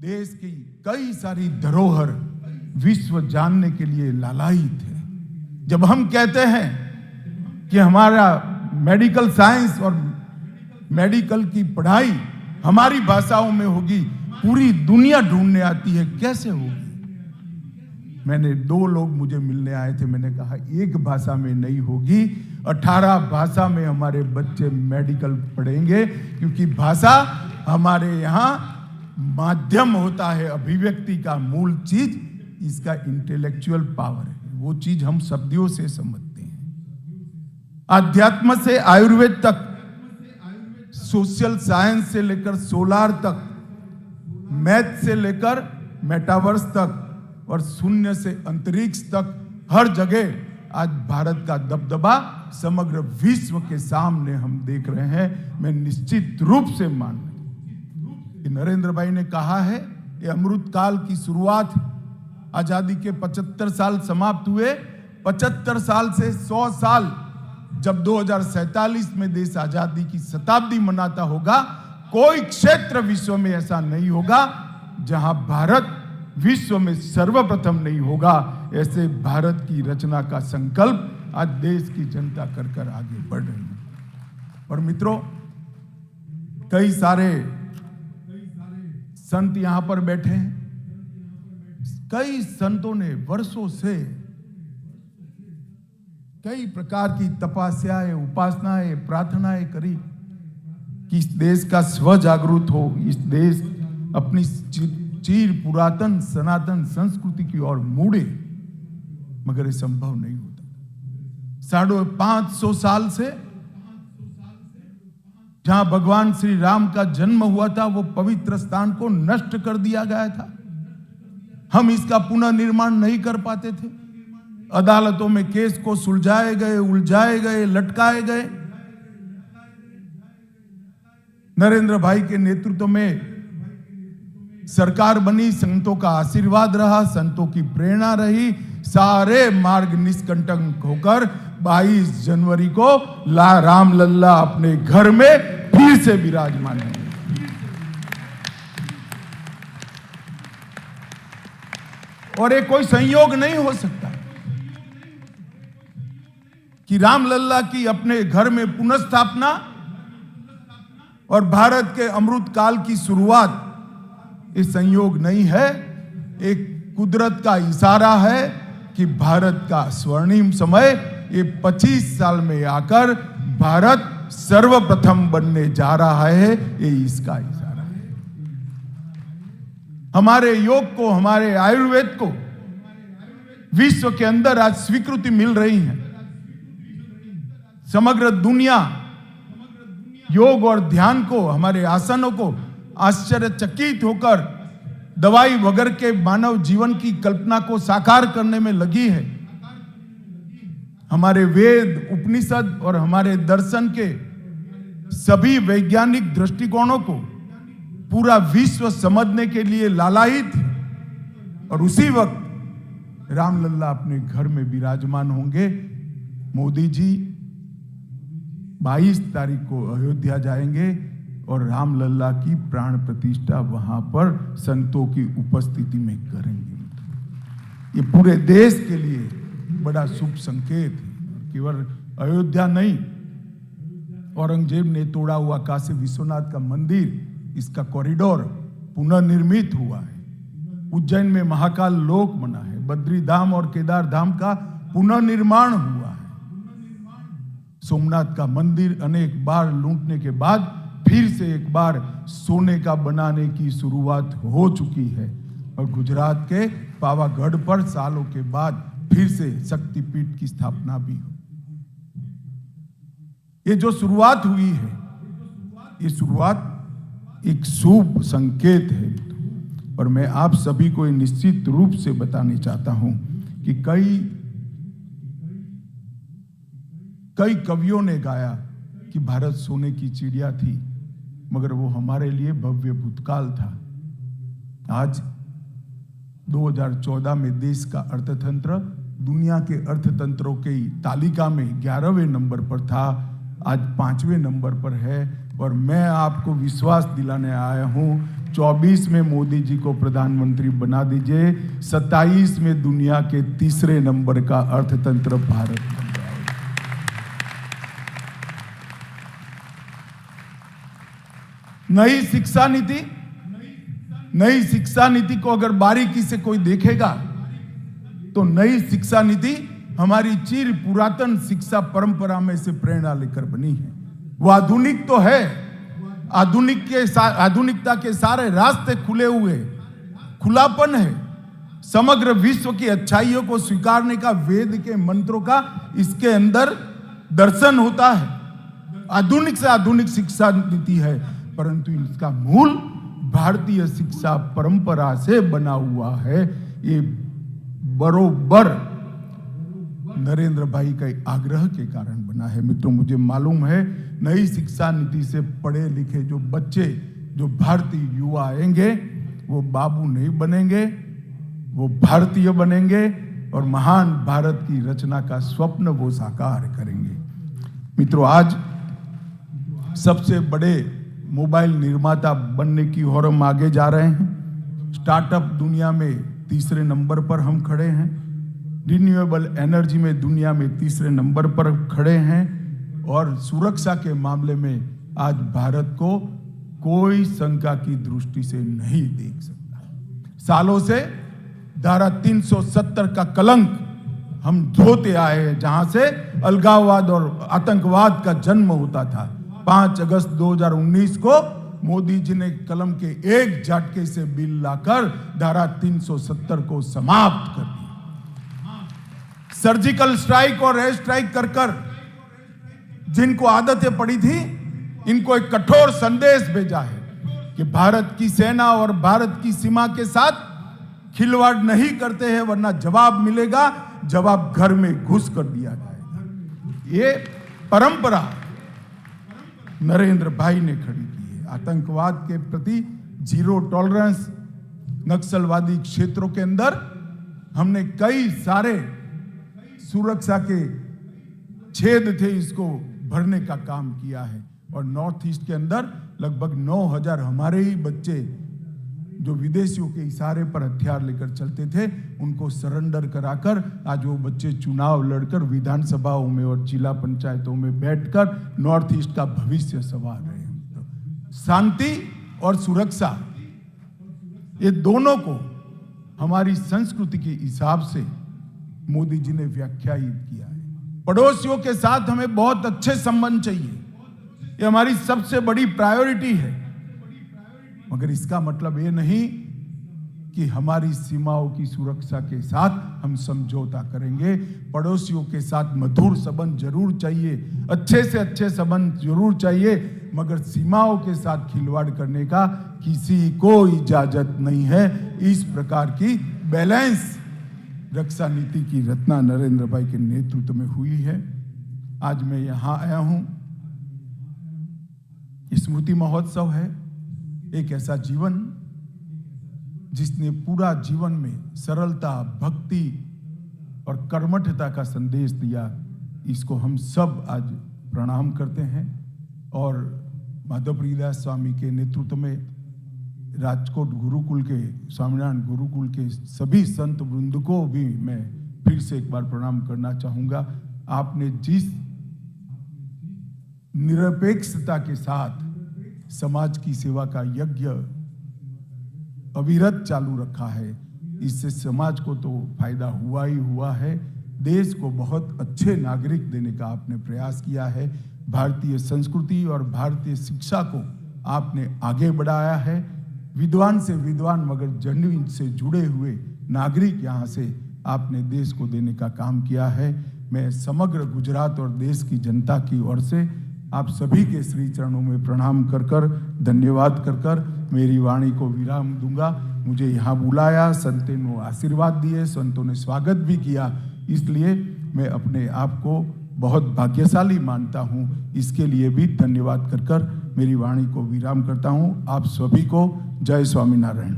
देश की कई सारी धरोहर विश्व जानने के लिए लालायित है। जब हम कहते हैं कि हमारा मेडिकल साइंस और मेडिकल की पढ़ाई हमारी भाषाओं में होगी, पूरी दुनिया ढूंढने आती है, कैसे होगी? मैंने 2 लोग मुझे मिलने आए थे, मैंने कहा एक भाषा में नहीं होगी, 18 भाषा में हमारे बच्चे मेडिकल पढ़ेंगे, क्योंकि भाषा हमारे यहाँ माध्यम होता है अभिव्यक्ति का। मूल चीज इसका इंटेलेक्चुअल पावर है, वो चीज हम शब्दों से समझते हैं। अध्यात्म से आयुर्वेद तक, सोशल साइंस से लेकर सोलार तक, मैथ से लेकर मेटावर्स तक और शून्य से अंतरिक्ष तक, हर जगह आज भारत का दबदबा समग्र विश्व के सामने हम देख रहे हैं। मैं निश्चित रूप से मान कि नरेंद्र भाई ने कहा है ये अमृत काल की शुरुआत। आजादी के 75 साल समाप्त हुए, 75 साल से 100 साल, जब 2047 में देश आजादी की शताब्दी मनाता होगा, कोई क्षेत्र विश्व में ऐसा नहीं होगा जहां भारत विश्व में सर्वप्रथम नहीं होगा। ऐसे भारत की रचना का संकल्प आज देश की जनता कर आगे बढ़ रही है। और मित्रों, कई सारे संत यहां पर बैठे हैं। कई संतों ने वर्षों से कई प्रकार की तपस्याएं, उपासनाएं, प्रार्थनाएं करी कि इस देश का स्व जागृत हो, इस देश अपनी चीर पुरातन सनातन संस्कृति की ओर मुड़े, मगर ये संभव नहीं होता। 550 साल से जहां भगवान श्री राम का जन्म हुआ था, वो पवित्र स्थान को नष्ट कर दिया गया था। हम इसका पुनर्निर्माण नहीं कर पाते थे। अदालतों में केस को सुलझाए गए, उलझाए गए, लटकाए गए। नरेंद्र भाई के नेतृत्व में सरकार बनी, संतों का आशीर्वाद रहा, संतों की प्रेरणा रही, सारे मार्ग निष्कंटक होकर 22 जनवरी को राम लल्ला अपने घर में फिर से विराजमान है। और ये कोई संयोग नहीं हो सकता कि राम लल्ला की अपने घर में पुनर्स्थापना और भारत के अमृत काल की शुरुआत, ये संयोग नहीं है, एक कुदरत का इशारा है कि भारत का स्वर्णिम समय ये 25 साल में आकर भारत सर्वप्रथम बनने जा रहा है। ये इसका इशारा है। हमारे योग को, हमारे आयुर्वेद को विश्व के अंदर आज स्वीकृति मिल रही है। समग्र दुनिया योग और ध्यान को, हमारे आसनों को आश्चर्यचकित होकर दवाई वगैरह के मानव जीवन की कल्पना को साकार करने में लगी है। हमारे वेद, उपनिषद और हमारे दर्शन के सभी वैज्ञानिक दृष्टिकोणों को पूरा विश्व समझने के लिए लालायित है। और उसी वक्त रामलल्ला अपने घर में विराजमान होंगे। मोदी जी 22 तारीख को अयोध्या जाएंगे और रामलल्ला की प्राण प्रतिष्ठा वहां पर संतों की उपस्थिति में करेंगे। ये पूरे देश के लिए बड़ा शुभ संकेत है। केवल अयोध्या नहीं, औरंगजेब ने तोड़ा हुआ काशी विश्वनाथ का मंदिर, इसका कॉरिडोर पुनर्निर्मित हुआ है। उज्जैन में महाकाल लोक बना है। बद्री धाम और केदार धाम का पुनर्निर्माण हुआ है। सोमनाथ का मंदिर अनेक बार लूटने के बाद फिर से एक बार सोने का बनाने की शुरुआत हो चुकी है। और गुजरात के पावागढ़ पर सालों के बाद फिर से शक्तिपीठ की स्थापना भी हो। ये जो शुरुआत हुई है, ये शुरुआत एक शुभ संकेत है। और मैं आप सभी को निश्चित रूप से बताने चाहता हूं कि कई कवियों ने गाया कि भारत सोने की चिड़िया थी, मगर वो हमारे लिए भव्य भूतकाल था। आज 2014 में देश का अर्थतंत्र दुनिया के अर्थतंत्रों की तालिका में 11वें नंबर पर था, आज 5वें नंबर पर है। और मैं आपको विश्वास दिलाने आया हूं 24 में मोदी जी को प्रधानमंत्री बना दीजिए, 27 में दुनिया के तीसरे नंबर का अर्थतंत्र भारत बन जाएगा। नई शिक्षा नीति को अगर बारीकी से कोई देखेगा तो नई शिक्षा नीति हमारी चिर पुरातन शिक्षा परंपरा में से प्रेरणा लेकर बनी है। वो आधुनिक तो है, आधुनिकता के सारे रास्ते खुले हुए, खुलापन है, समग्र विश्व की अच्छाइयों को स्वीकारने का, वेद के मंत्रों का इसके अंदर दर्शन होता है। आधुनिक से आधुनिक शिक्षा नीति है, परंतु इसका मूल भारतीय शिक्षा परंपरा से बना हुआ है। ये बरोबर नरेंद्र भाई के आग्रह के कारण बना है। मित्रों, मुझे मालूम है नई शिक्षा नीति से पढ़े लिखे जो बच्चे, जो भारतीय युवा आएंगे, वो बाबू नहीं बनेंगे, वो भारतीय बनेंगे और महान भारत की रचना का स्वप्न वो साकार करेंगे। मित्रों, आज सबसे बड़े मोबाइल निर्माता बनने की ओर हम आगे जा रहे हैं। स्टार्टअप दुनिया में तीसरे नंबर पर हम खड़े हैं। रिन्यूएबल एनर्जी में दुनिया में तीसरे नंबर पर खड़े हैं और सुरक्षा के मामले में आज भारत को कोई शंका की दृष्टि से नहीं देख सकता। सालों से धारा 370 का कलंक हम धोते आए हैं, जहां से अलगाववाद और आतंकवाद का जन्म होता था। 5 अगस्त 2019 को मोदी जी ने कलम के एक झटके से बिल लाकर धारा 370 को समाप्त कर दिया। सर्जिकल स्ट्राइक और एयर स्ट्राइक कर जिनको आदतें पड़ी थी, इनको एक कठोर संदेश भेजा है कि भारत की सेना और भारत की सीमा के साथ खिलवाड़ नहीं करते हैं, वरना जवाब मिलेगा, जवाब घर में घुस कर दिया जाएगा। ये परंपरा नरेंद्र भाई ने खड़ी की है। आतंकवाद के प्रति जीरो टॉलरेंस, नक्सलवादी क्षेत्रों के अंदर हमने कई सारे सुरक्षा के छेद थे, इसको भरने का काम किया है। और नॉर्थ ईस्ट के अंदर लगभग 9000 हमारे ही बच्चे जो विदेशियों के इशारे पर हथियार लेकर चलते थे, उनको सरेंडर कराकर आज वो बच्चे चुनाव लड़कर विधानसभाओं में और जिला पंचायतों में बैठकर नॉर्थ ईस्ट का भविष्य संवार रहे हैं। शांति और सुरक्षा, ये दोनों को हमारी संस्कृति के हिसाब से मोदी जी ने व्याख्यायित किया है। पड़ोसियों के साथ हमें बहुत अच्छे संबंध चाहिए, ये हमारी सबसे बड़ी प्रायोरिटी है। मगर इसका मतलब ये नहीं कि हमारी सीमाओं की सुरक्षा के साथ हम समझौता करेंगे। पड़ोसियों के साथ मधुर संबंध जरूर चाहिए, अच्छे से अच्छे संबंध जरूर चाहिए, मगर सीमाओं के साथ खिलवाड़ करने का किसी को इजाजत नहीं है। इस प्रकार की बैलेंस रक्षा नीति की रचना नरेंद्र भाई के नेतृत्व में हुई है। आज मैं यहां आया हूं, स्मृति महोत्सव है, एक ऐसा जीवन जिसने पूरा जीवन में सरलता, भक्ति और कर्मठता का संदेश दिया। इसको हम सब आज प्रणाम करते हैं और माधव प्रियदास स्वामी के नेतृत्व में राजकोट गुरुकुल के, स्वामीनारायण गुरुकुल के सभी संत वृंद को भी मैं फिर से एक बार प्रणाम करना चाहूँगा। आपने जिस निरपेक्षता के साथ समाज की सेवा का यज्ञ अविरत चालू रखा है, इससे समाज को तो फायदा हुआ ही हुआ है, देश को बहुत अच्छे नागरिक देने का आपने प्रयास किया है। भारतीय संस्कृति और भारतीय शिक्षा को आपने आगे बढ़ाया है। विद्वान से विद्वान मगर जेन्युइन से जुड़े हुए नागरिक यहाँ से आपने देश को देने का काम किया है। मैं समग्र गुजरात और देश की जनता की ओर से आप सभी के श्री चरणों में प्रणाम कर धन्यवाद कर मेरी वाणी को विराम दूंगा। मुझे यहाँ बुलाया, संतों ने आशीर्वाद दिए, संतों ने स्वागत भी किया, इसलिए मैं अपने आप को बहुत भाग्यशाली मानता हूँ। इसके लिए भी धन्यवाद कर मेरी वाणी को विराम करता हूँ। आप सभी को जय स्वामीनारायण।